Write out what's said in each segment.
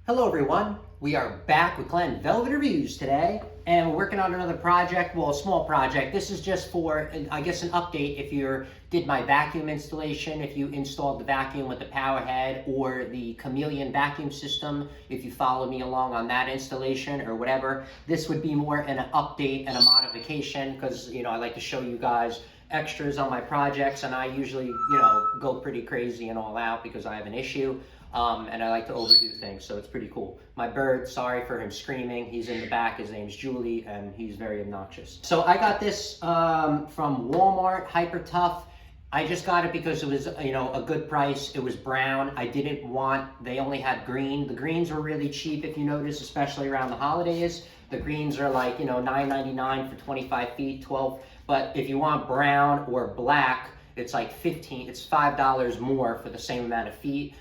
Hello everyone, we are back with Glenn Velvet Reviews today, and we're working on another project, well, a small project. This is just for, I guess, an update if you did my vacuum installation, if you installed the vacuum with the power head or the Chameleon vacuum system, if you followed me along on that installation or whatever. This would be more an update and a modification because, I like to show you guys extras on my projects, and I usually, go pretty crazy and all out because I have an issue. And I like to overdo things, so it's pretty cool. My bird, sorry for him screaming. He's in the back. His name's Julie, and he's very obnoxious. So I got this from Walmart, Hyper Tough. I just got it because it was, a good price. It was brown. I didn't want, they only had green. The greens were really cheap, if you notice, especially around the holidays. The greens are like, $9.99 for 25 feet, 12. But if you want brown or black, it's like it's $5 more for the same amount of feet.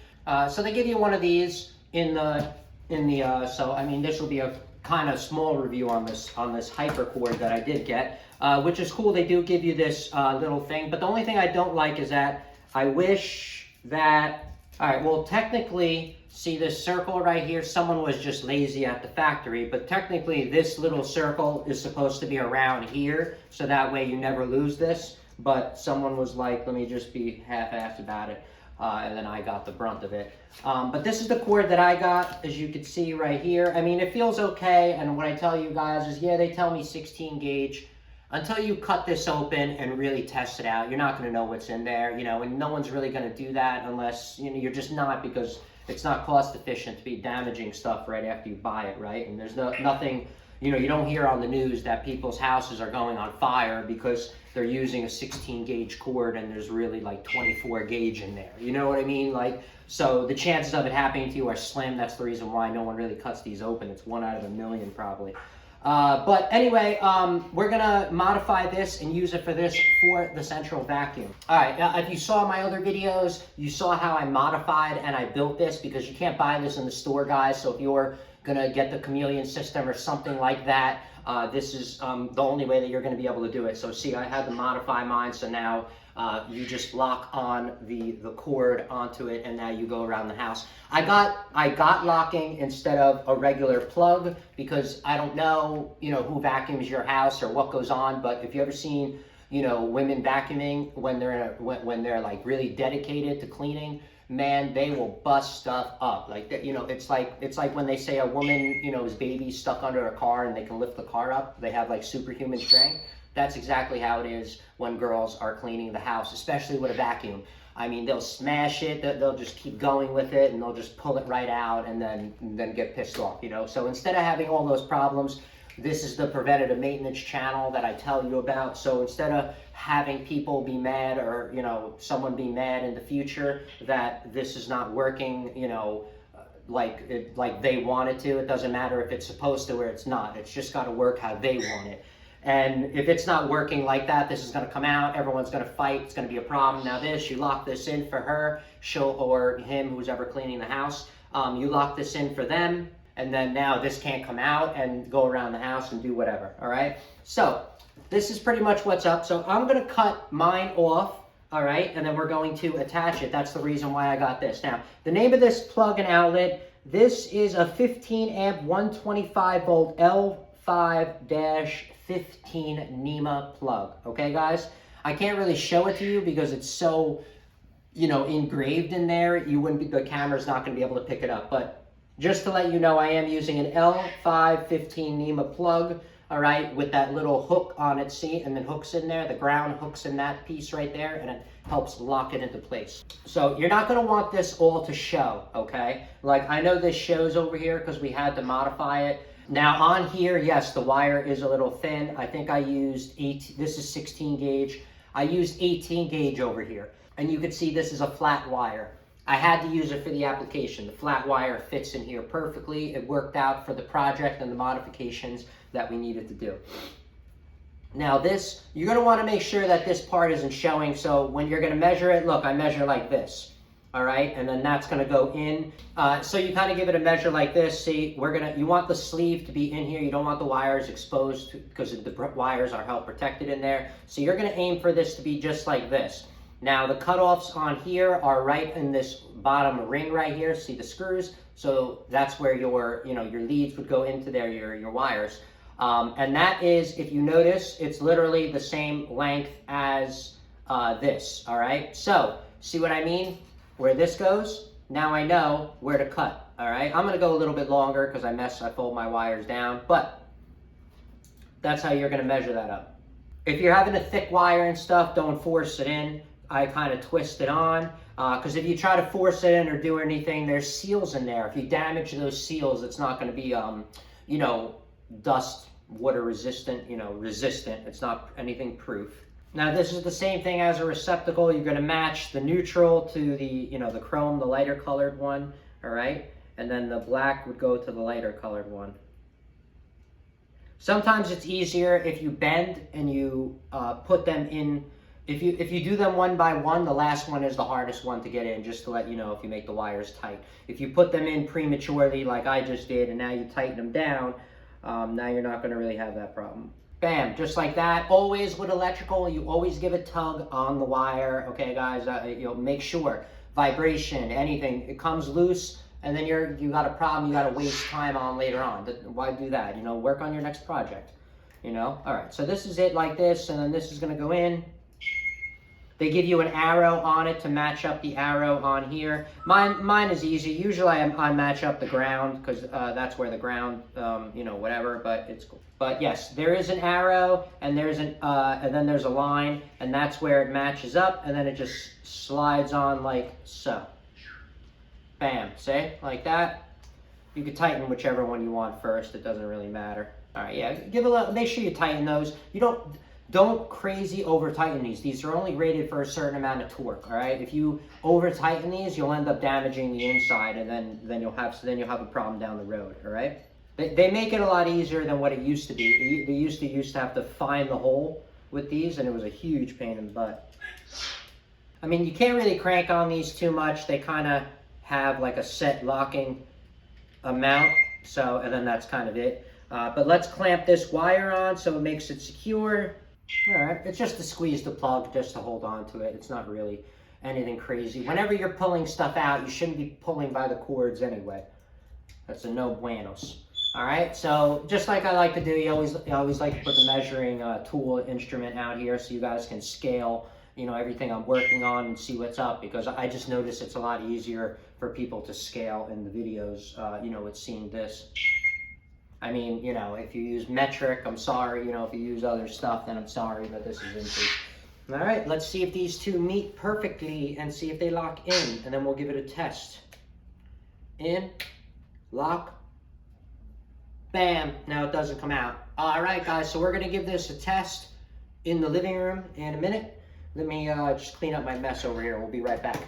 So they give you one of these so I mean, this will be a kind of small review on this hyper cord that I did get, which is cool. They do give you this little thing, but the only thing I don't like is that I wish that, all right, well, technically, see this circle right here? Someone was just lazy at the factory, but technically this little circle is supposed to be around here, so that way you never lose this, but someone was like, let me just be half-assed about it. And then I got the brunt of it. But this is the cord that I got, as you can see right here. I mean, it feels okay, and what I tell you guys is, yeah, they tell me 16 gauge. Until you cut this open and really test it out, you're not going to know what's in there, and no one's really going to do that unless, you're just not, because it's not cost efficient to be damaging stuff right after you buy it, right? And there's nothing, you don't hear on the news that people's houses are going on fire because they're using a 16 gauge cord and there's really like 24 gauge in there. You know what I mean? So the chances of it happening to you are slim. That's the reason why no one really cuts these open. It's 1 out of a million probably. But anyway, we're gonna modify this and use it for the central vacuum. All right, now if you saw my other videos, you saw how I modified and I built this, because you can't buy this in the store, guys. So if you're gonna get the Chameleon system or something like that, this is the only way that you're gonna be able to do it. So see, I had to modify mine, so now you just lock on the cord onto it, and now you go around the house. I got locking instead of a regular plug, because I don't know, who vacuums your house or what goes on, but if you ever seen, women vacuuming when they're like really dedicated to cleaning, man, they will bust stuff up like that. It's like when they say a woman, is baby stuck under a car and they can lift the car up. They have like superhuman strength. That's exactly how it is when girls are cleaning the house, especially with a vacuum. I mean, they'll smash it, they'll just keep going with it, and they'll just pull it right out and then get pissed off, So instead of having all those problems, this is the preventative maintenance channel that I tell you about. So instead of having people be mad, or, someone be mad in the future that this is not working, like they want it to, it doesn't matter if it's supposed to or it's not. It's just got to work how they want it. And if it's not working like that, this is going to come out. Everyone's going to fight. It's going to be a problem. Now this, you lock this in for her, or him, who's ever cleaning the house. You lock this in for them. And then now this can't come out and go around the house and do whatever, all right? So this is pretty much what's up. So I'm gonna cut mine off, all right? And then we're going to attach it. That's the reason why I got this. Now, the name of this plug and outlet, this is a 15 amp, 125 volt L5-15 NEMA plug, okay, guys? I can't really show it to you because it's so, engraved in there. The camera's not gonna be able to pick it up, but just to let you know, I am using an L5-15 NEMA plug, all right, with that little hook on it, see, and then hooks in there, the ground hooks in that piece right there, and it helps lock it into place. So you're not gonna want this all to show, okay? Like, I know this shows over here because we had to modify it. Now on here, yes, the wire is a little thin. I think I used this is 16 gauge. I used 18 gauge over here. And you can see this is a flat wire. I had to use it for the application. The flat wire fits in here perfectly. It worked out for the project and the modifications that we needed to do. Now this, you're gonna wanna make sure that this part isn't showing, so when you're gonna measure it, look, I measure like this, all right? And then that's gonna go in. So you kinda give it a measure like this. See, you want the sleeve to be in here. You don't want the wires exposed because the wires are held protected in there. So you're gonna aim for this to be just like this. Now the cutoffs on here are right in this bottom ring right here. See the screws? So that's where your, your leads would go into there, your wires. And that is, if you notice, it's literally the same length as this, all right? So, see what I mean? Where this goes, now I know where to cut, all right? I'm gonna go a little bit longer because I fold my wires down, but that's how you're gonna measure that up. If you're having a thick wire and stuff, don't force it in. I kind of twist it on, because if you try to force it in or do anything, there's seals in there. If you damage those seals, it's not gonna be, dust, water resistant, resistant. It's not anything proof. Now this is the same thing as a receptacle. You're gonna match the neutral to the, the chrome, the lighter colored one, all right? And then the black would go to the lighter colored one. Sometimes it's easier if you bend and you put them in. If you do them one by one, the last one is the hardest one to get in, just to let you know if you make the wires tight. If you put them in prematurely like I just did and now you tighten them down, now you're not going to really have that problem. Bam, just like that. Always with electrical, you always give a tug on the wire, okay guys? Make sure, vibration, anything, it comes loose, and then you got a problem you got to waste time on later on. Why do that? Work on your next project, All right, so this is it like this, and then this is going to go in. They give you an arrow on it to match up the arrow on here. Mine is easy. Usually I match up the ground because that's where the ground, whatever. But it's cool. But yes, there is an arrow, and and then there's a line, and that's where it matches up, and then it just slides on like so. Bam. See, like that. You can tighten whichever one you want first. It doesn't really matter. All right, yeah. Make sure you tighten those. Don't crazy over tighten these. These are only rated for a certain amount of torque, all right? If you over tighten these, you'll end up damaging the inside, and then you'll have a problem down the road, all right? They make it a lot easier than what it used to be. They used to have to find the hole with these, and it was a huge pain in the butt. I mean, you can't really crank on these too much. They kind of have like a set locking amount, and then that's kind of it. But let's clamp this wire on so it makes it secure. All right, it's just to squeeze the plug just to hold on to it. It's not really anything crazy. Whenever you're pulling stuff out, you shouldn't be pulling by the cords anyway. That's a no buenos. All right, so just like I like to do, I always like to put the measuring tool instrument out here so you guys can scale, everything I'm working on and see what's up, because I just noticed it's a lot easier for people to scale in the videos, with seeing this. I mean, if you use metric, I'm sorry. If you use other stuff, then I'm sorry, but this is inches. All right, let's see if these two meet perfectly and see if they lock in, and then we'll give it a test. In, lock, bam. Now it doesn't come out. All right, guys, so we're going to give this a test in the living room in a minute. Let me just clean up my mess over here. We'll be right back.